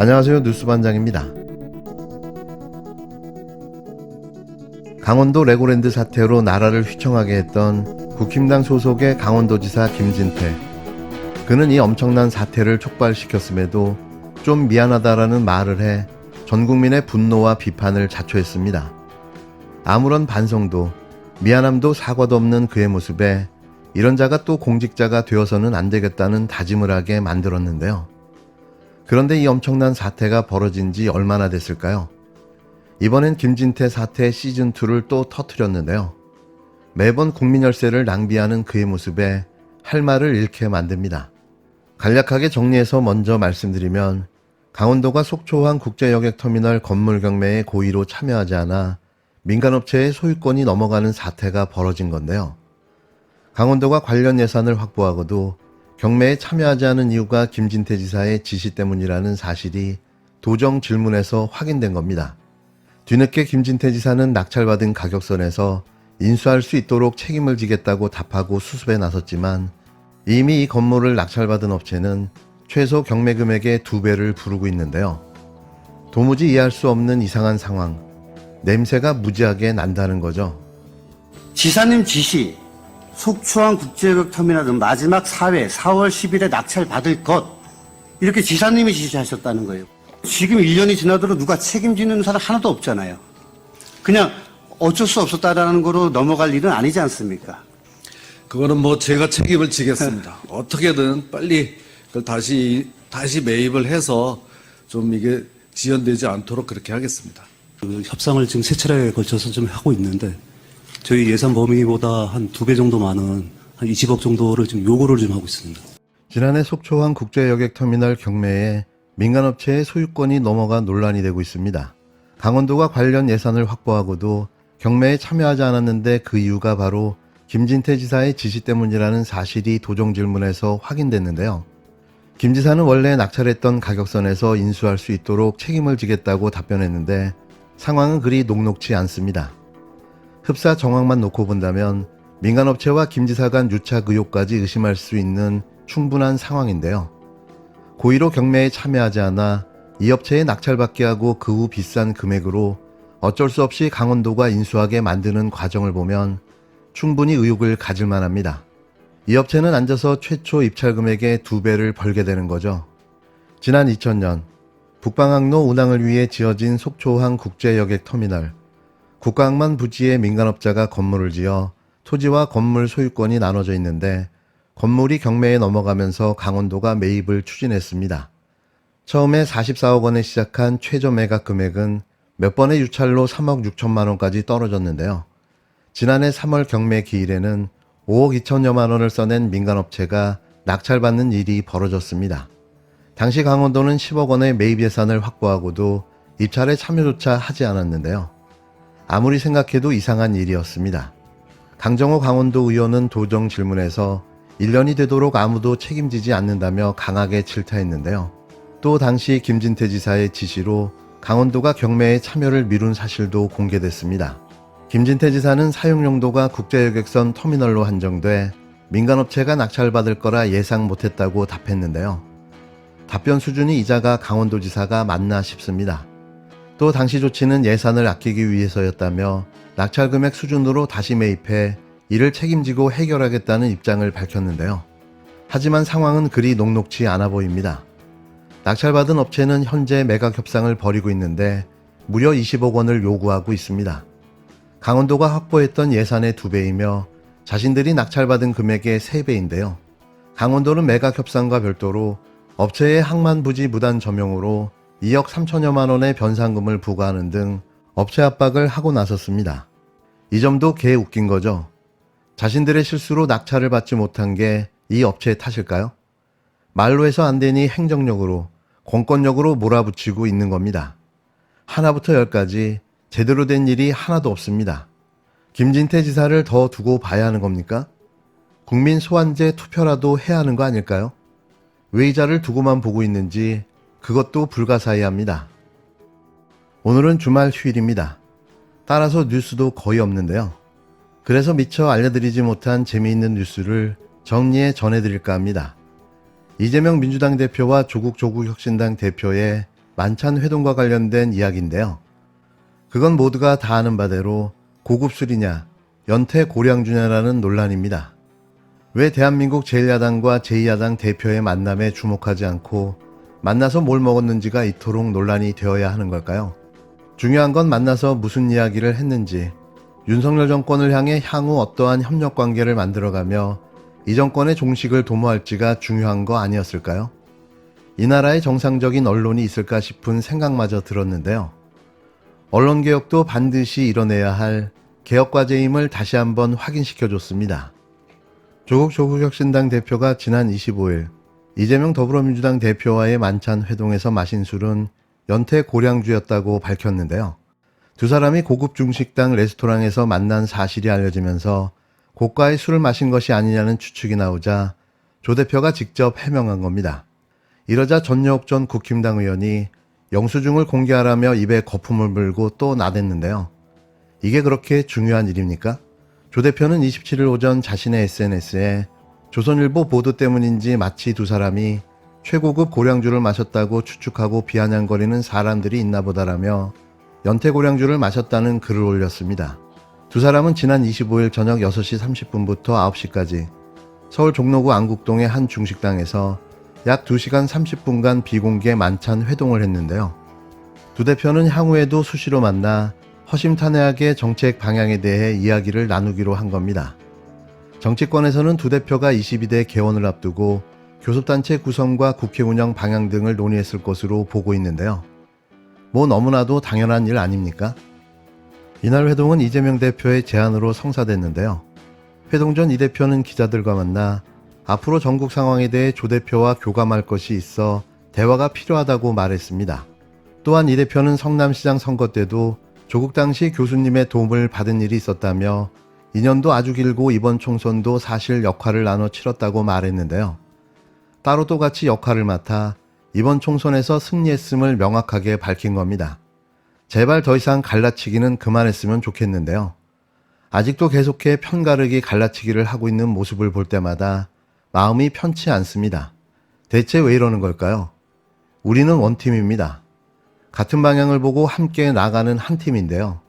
안녕하세요. 뉴스반장입니다. 강원도 레고랜드 사태로 나라를 휘청하게 했던 국힘당 소속의 강원도지사 김진태. 그는 이 엄청난 사태를 촉발시켰음에도 좀 미안하다라는 말을 해 전 국민의 분노와 비판을 자초했습니다. 아무런 반성도 미안함도 사과도 없는 그의 모습에 이런 자가 또 공직자가 되어서는 안 되겠다는 다짐을 하게 만들었는데요. 그런데 이 엄청난 사태가 벌어진 지 얼마나 됐을까요? 이번엔 김진태 사태 시즌2를 또 터뜨렸는데요. 매번 국민 열세를 낭비하는 그의 모습에 할 말을 잃게 만듭니다. 간략하게 정리해서 먼저 말씀드리면 강원도가 속초항 국제여객터미널 건물 경매에 고의로 참여하지 않아 민간업체의 소유권이 넘어가는 사태가 벌어진 건데요. 강원도가 관련 예산을 확보하고도 경매에 참여하지 않은 이유가 김진태 지사의 지시 때문이라는 사실이 도정 질문에서 확인된 겁니다. 뒤늦게 김진태 지사는 낙찰받은 가격선에서 인수할 수 있도록 책임을 지겠다고 답하고 수습에 나섰지만 이미 이 건물을 낙찰받은 업체는 최소 경매 금액의 2배를 부르고 있는데요. 도무지 이해할 수 없는 이상한 상황, 냄새가 무지하게 난다는 거죠. 지사님 지시, 속초항 국제여객터미널은 마지막 4회 4월 10일에 낙찰받을 것, 이렇게 지사님이 지시하셨다는 거예요. 지금 1년이 지나도록 누가 책임지는 사람 하나도 없잖아요. 그냥 어쩔 수 없었다라는 거로 넘어갈 일은 아니지 않습니까? 그거는 뭐 제가 책임을 지겠습니다. 어떻게든 빨리 그걸 다시 매입을 해서 좀 이게 지연되지 않도록 그렇게 하겠습니다. 그 협상을 지금 세 차례에 걸쳐서 좀 하고 있는데 저희 예산 범위보다 한 2배 정도 많은 한 20억 정도를 지금 요구를 좀 하고 있습니다. 지난해 속초항 국제여객터미널 경매에 민간업체의 소유권이 넘어가 논란이 되고 있습니다. 강원도가 관련 예산을 확보하고도 경매에 참여하지 않았는데 그 이유가 바로 김진태 지사의 지시 때문이라는 사실이 도정 질문에서 확인됐는데요. 김 지사는 원래 낙찰했던 가격선에서 인수할 수 있도록 책임을 지겠다고 답변했는데 상황은 그리 녹록지 않습니다. 흡사 정황만 놓고 본다면 민간업체와 김 지사 간 유착 의혹까지 의심할 수 있는 충분한 상황인데요. 고의로 경매에 참여하지 않아 이 업체에 낙찰받게 하고 그 후 비싼 금액으로 어쩔 수 없이 강원도가 인수하게 만드는 과정을 보면 충분히 의혹을 가질 만합니다. 이 업체는 앉아서 최초 입찰 금액의 2배를 벌게 되는 거죠. 지난 2000년 북방항로 운항을 위해 지어진 속초항 국제여객터미널. 국가항만 부지에 민간업자가 건물을 지어 토지와 건물 소유권이 나눠져 있는데 건물이 경매에 넘어가면서 강원도가 매입을 추진했습니다. 처음에 44억 원에 시작한 최저 매각 금액은 몇 번의 유찰로 3억 6천만 원까지 떨어졌는데요. 지난해 3월 경매 기일에는 5억 2천여만 원을 써낸 민간업체가 낙찰받는 일이 벌어졌습니다. 당시 강원도는 10억 원의 매입 예산을 확보하고도 입찰에 참여조차 하지 않았는데요. 아무리 생각해도 이상한 일이었습니다. 강정호 강원도 의원은 도정 질문에서 1년이 되도록 아무도 책임지지 않는다며 강하게 질타했는데요. 또 당시 김진태 지사의 지시로 강원도가 경매에 참여를 미룬 사실도 공개됐습니다. 김진태 지사는 사용용도가 국제여객선 터미널로 한정돼 민간업체가 낙찰받을 거라 예상 못했다고 답했는데요. 답변 수준이 이자가 강원도지사가 맞나 싶습니다. 또 당시 조치는 예산을 아끼기 위해서였다며 낙찰 금액 수준으로 다시 매입해 이를 책임지고 해결하겠다는 입장을 밝혔는데요. 하지만 상황은 그리 녹록지 않아 보입니다. 낙찰받은 업체는 현재 매각 협상을 벌이고 있는데 무려 20억 원을 요구하고 있습니다. 강원도가 확보했던 예산의 2배이며 자신들이 낙찰받은 금액의 3배인데요. 강원도는 매각 협상과 별도로 업체의 항만부지 무단 점용으로 2억 3천여만 원의 변상금을 부과하는 등 업체 압박을 하고 나섰습니다. 이 점도 개 웃긴 거죠. 자신들의 실수로 낙찰을 받지 못한 게 이 업체의 탓일까요? 말로 해서 안 되니 행정력으로, 공권력으로 몰아붙이고 있는 겁니다. 하나부터 열까지 제대로 된 일이 하나도 없습니다. 김진태 지사를 더 두고 봐야 하는 겁니까? 국민 소환제 투표라도 해야 하는 거 아닐까요? 왜 이 자를 두고만 보고 있는지 그것도 불가사의합니다. 오늘은 주말 휴일입니다. 따라서 뉴스도 거의 없는데요. 그래서 미처 알려드리지 못한 재미있는 뉴스를 정리해 전해드릴까 합니다. 이재명 민주당 대표와 조국 혁신당 대표의 만찬 회동과 관련된 이야기인데요. 그건 모두가 다 아는 바대로 고급 술이냐, 연태 고량주냐라는 논란입니다. 왜 대한민국 제1야당과 제2야당 대표의 만남에 주목하지 않고 만나서 뭘 먹었는지가 이토록 논란이 되어야 하는 걸까요? 중요한 건 만나서 무슨 이야기를 했는지, 윤석열 정권을 향해 향후 어떠한 협력 관계를 만들어가며 이 정권의 종식을 도모할지가 중요한 거 아니었을까요? 이 나라에 정상적인 언론이 있을까 싶은 생각마저 들었는데요. 언론개혁도 반드시 이뤄내야 할 개혁과제임을 다시 한번 확인시켜줬습니다. 조국혁신당 대표가 지난 25일 이재명 더불어민주당 대표와의 만찬 회동에서 마신 술은 연태 고량주였다고 밝혔는데요. 두 사람이 고급 중식당 레스토랑에서 만난 사실이 알려지면서 고가의 술을 마신 것이 아니냐는 추측이 나오자 조 대표가 직접 해명한 겁니다. 이러자 전여옥 전 국힘당 의원이 영수증을 공개하라며 입에 거품을 물고 또 나댔는데요. 이게 그렇게 중요한 일입니까? 조 대표는 27일 오전 자신의 SNS에 조선일보 보도 때문인지 마치 두 사람이 최고급 고량주를 마셨다고 추측하고 비아냥거리는 사람들이 있나 보다라며 연태 고량주를 마셨다는 글을 올렸습니다. 두 사람은 지난 25일 저녁 6시 30분부터 9시까지 서울 종로구 안국동의 한 중식당에서 약 2시간 30분간 비공개 만찬 회동을 했는데요. 두 대표는 향후에도 수시로 만나 허심탄회하게 정책 방향에 대해 이야기를 나누기로 한 겁니다. 정치권에서는 두 대표가 22대 개원을 앞두고 교섭단체 구성과 국회 운영 방향 등을 논의했을 것으로 보고 있는데요. 뭐 너무나도 당연한 일 아닙니까? 이날 회동은 이재명 대표의 제안으로 성사됐는데요. 회동 전 이 대표는 기자들과 만나 앞으로 전국 상황에 대해 조 대표와 교감할 것이 있어 대화가 필요하다고 말했습니다. 또한 이 대표는 성남시장 선거 때도 조국 당시 교수님의 도움을 받은 일이 있었다며 인연도 아주 길고 이번 총선도 사실 역할을 나눠 치렀다고 말했는데요. 따로 또 같이 역할을 맡아 이번 총선에서 승리했음을 명확하게 밝힌 겁니다. 제발 더 이상 갈라치기는 그만했으면 좋겠는데요. 아직도 계속해 편가르기 갈라치기를 하고 있는 모습을 볼 때마다 마음이 편치 않습니다. 대체 왜 이러는 걸까요? 우리는 원팀입니다. 같은 방향을 보고 함께 나가는 한 팀인데요.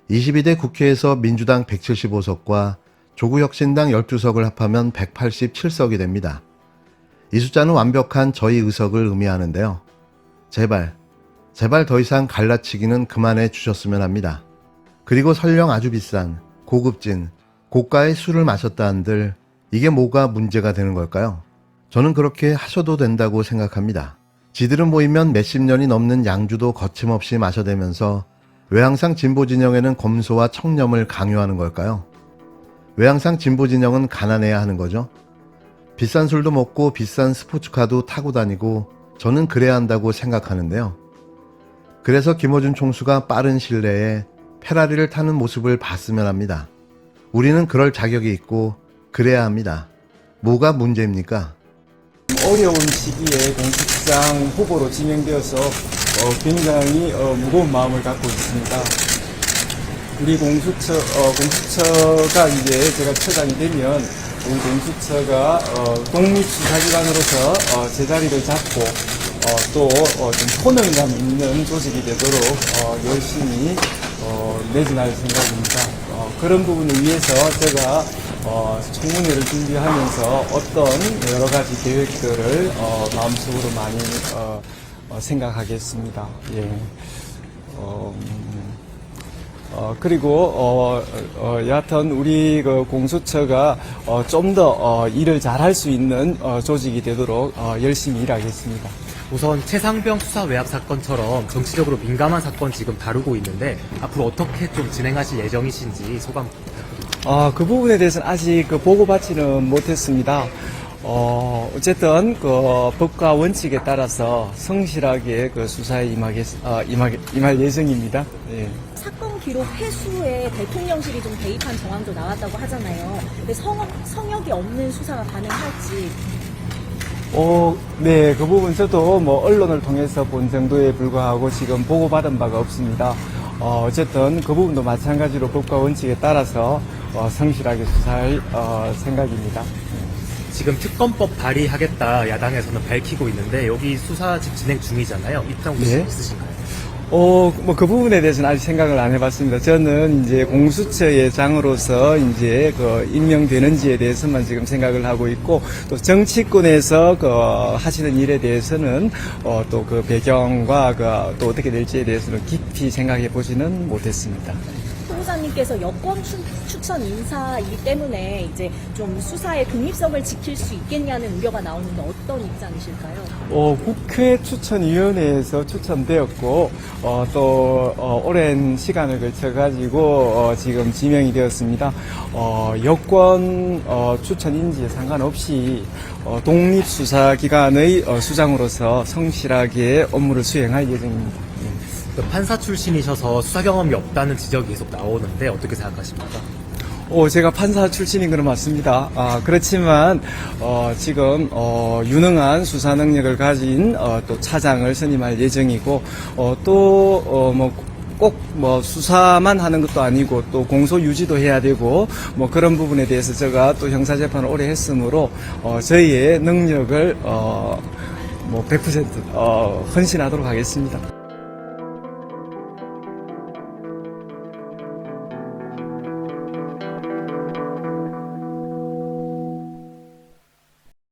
22대 국회에서 민주당 175석과 조국혁신당 12석을 합하면 187석이 됩니다. 이 숫자는 완벽한 저희 의석을 의미하는데요. 제발 더 이상 갈라치기는 그만해 주셨으면 합니다. 그리고 설령 아주 비싼, 고급진, 고가의 술을 마셨다 한들 이게 뭐가 문제가 되는 걸까요? 저는 그렇게 하셔도 된다고 생각합니다. 지들은 모이면 몇십 년이 넘는 양주도 거침없이 마셔대면서 왜 항상 진보 진영에는 검소와 청렴을 강요하는 걸까요? 왜 항상 진보 진영은 가난해야 하는 거죠? 비싼 술도 먹고 비싼 스포츠카도 타고 다니고 저는 그래야 한다고 생각하는데요. 그래서 김어준 총수가 빠른 시일 내에 페라리를 타는 모습을 봤으면 합니다. 우리는 그럴 자격이 있고 그래야 합니다. 뭐가 문제입니까? 어려운 시기에 공수장 후보로 지명되어서 굉장히 무거운 마음을 갖고 있습니다. 우리 공수처가 이제 제가 처장이 되면 우리 공수처가 독립수사기관으로서 제자리를 잡고 또 좀 효능감 있는 조직이 되도록 열심히 매진할 생각입니다. 그런 부분을 위해서 제가 청문회를 준비하면서 어떤 여러 가지 계획들을 마음속으로 많이 생각하겠습니다. 예. 그리고 여하튼 우리 그 공수처가 좀 더 일을 잘할 수 있는 조직이 되도록 열심히 일하겠습니다. 우선 최상병 수사 외압 사건처럼 정치적으로 민감한 사건 지금 다루고 있는데 앞으로 어떻게 좀 진행하실 예정이신지 소감 부탁드립니다. 그 부분에 대해서는 아직 보고받지는 못했습니다. 어쨌든 그 법과 원칙에 따라서 성실하게 그 수사에 임할 예정입니다. 예. 사건 기록 회수에 대통령실이 좀 개입한 정황도 나왔다고 하잖아요. 근데 성역이 없는 수사가 가능할지. 네, 그 부분 저도 뭐 언론을 통해서 본 정도에 불과하고 지금 보고받은 바가 없습니다. 어쨌든 그 부분도 마찬가지로 법과 원칙에 따라서 성실하게 수사할 생각입니다. 지금 특검법 발의하겠다 야당에서는 밝히고 있는데 여기 수사 지금 진행 중이잖아요. 입장 혹시 네. 있으신가요? 뭐 그 부분에 대해서는 아직 생각을 안 해봤습니다. 저는 이제 공수처의 장으로서 이제 그 임명되는지에 대해서만 지금 생각을 하고 있고, 또 정치권에서 그 하시는 일에 대해서는 또 그 배경과 그 또 어떻게 될지에 대해서는 깊이 생각해 보지는 못했습니다. 후보자님께서 여권 추천 인사이기 때문에 이제 좀 수사의 독립성을 지킬 수 있겠냐는 우려가 나오는데 어떤 입장이실까요? 국회 추천위원회에서 추천되었고, 오랜 시간을 거쳐가지고, 지금 지명이 되었습니다. 여권, 추천인지에 상관없이, 독립수사기관의 수장으로서 성실하게 업무를 수행할 예정입니다. 그 판사 출신이셔서 수사 경험이 없다는 지적이 계속 나오는데 어떻게 생각하십니까? 제가 판사 출신인 건 맞습니다. 그렇지만, 지금, 유능한 수사 능력을 가진, 또 차장을 선임할 예정이고, 꼭 수사만 하는 것도 아니고 또 공소 유지도 해야 되고 그런 부분에 대해서 제가 또 형사재판을 오래 했으므로 저희의 능력을 100% 헌신하도록 하겠습니다.